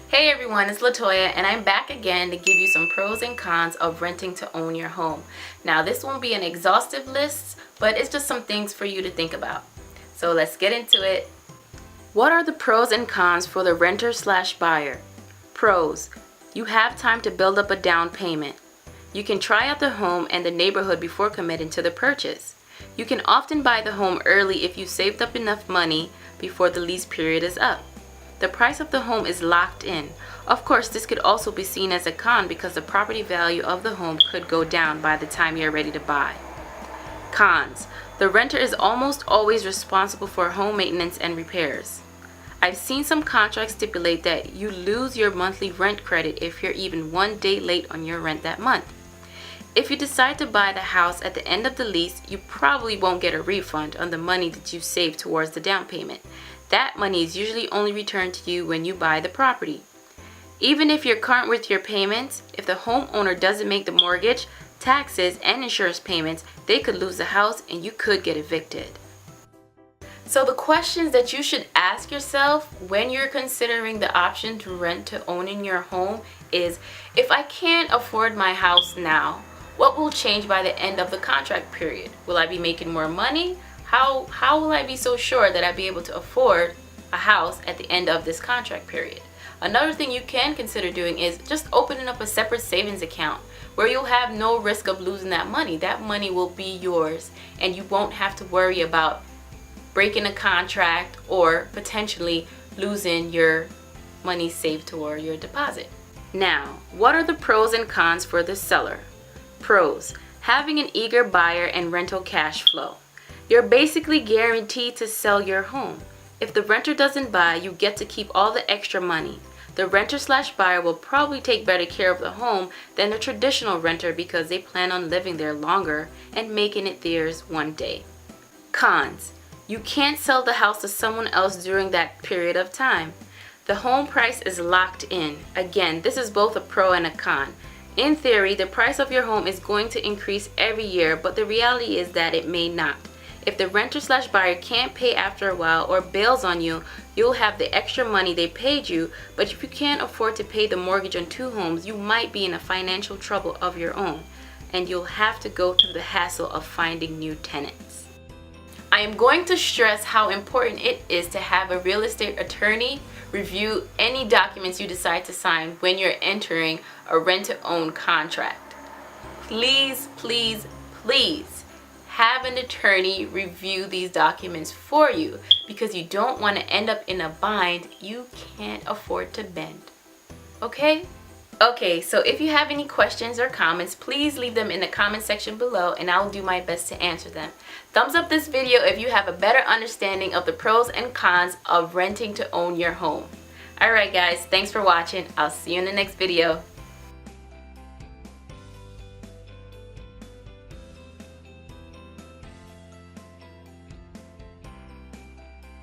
Hey everyone, it's Latoya and I'm back again to give you some pros and cons of renting to own your home. Now this won't be an exhaustive list, but it's just some things for you to think about. So let's get into it. What are the pros and cons for the renter/buyer? Pros: you have time to build up a down payment. You can try out the home and the neighborhood before committing to the purchase. You can often buy the home early if you saved up enough money before the lease period is up. The price of the home is locked in. Of course, this could also be seen as a con because the property value of the home could go down by the time you're ready to buy. Cons: the renter is almost always responsible for home maintenance and repairs. I've seen some contracts stipulate that you lose your monthly rent credit if you're even one day late on your rent that month. If you decide to buy the house at the end of the lease, you probably won't get a refund on the money that you saved towards the down payment. That money is usually only returned to you when you buy the property. Even if you're current with your payments, if the homeowner doesn't make the mortgage, taxes, and insurance payments, they could lose the house and you could get evicted. So the questions that you should ask yourself when you're considering the option to rent to owning your home is, if I can't afford my house now, what will change by the end of the contract period? Will I be making more money? How will I be so sure that I'll be able to afford a house at the end of this contract period? Another thing you can consider doing is just opening up a separate savings account where you'll have no risk of losing that money. That money will be yours and you won't have to worry about breaking a contract or potentially losing your money saved toward your deposit. Now, what are the pros and cons for the seller? Pros: having an eager buyer and rental cash flow. You're basically guaranteed to sell your home. If the renter doesn't buy, you get to keep all the extra money. The renter/buyer will probably take better care of the home than the traditional renter because they plan on living there longer and making it theirs one day. Cons: you can't sell the house to someone else during that period of time. The home price is locked in. Again, this is both a pro and a con. In theory, the price of your home is going to increase every year, but the reality is that it may not. If the renter/buyer can't pay after a while or bails on you, you'll have the extra money they paid you, but if you can't afford to pay the mortgage on two homes, you might be in a financial trouble of your own, and you'll have to go through the hassle of finding new tenants. I am going to stress how important it is to have a real estate attorney review any documents you decide to sign when you're entering a rent-to-own contract. Please, please, please have an attorney review these documents for you because you don't want to end up in a bind you can't afford to bend. Okay? Okay, so if you have any questions or comments, please leave them in the comment section below and I'll do my best to answer them. Thumbs up this video if you have a better understanding of the pros and cons of renting to own your home. Alright guys, thanks for watching. I'll see you in the next video.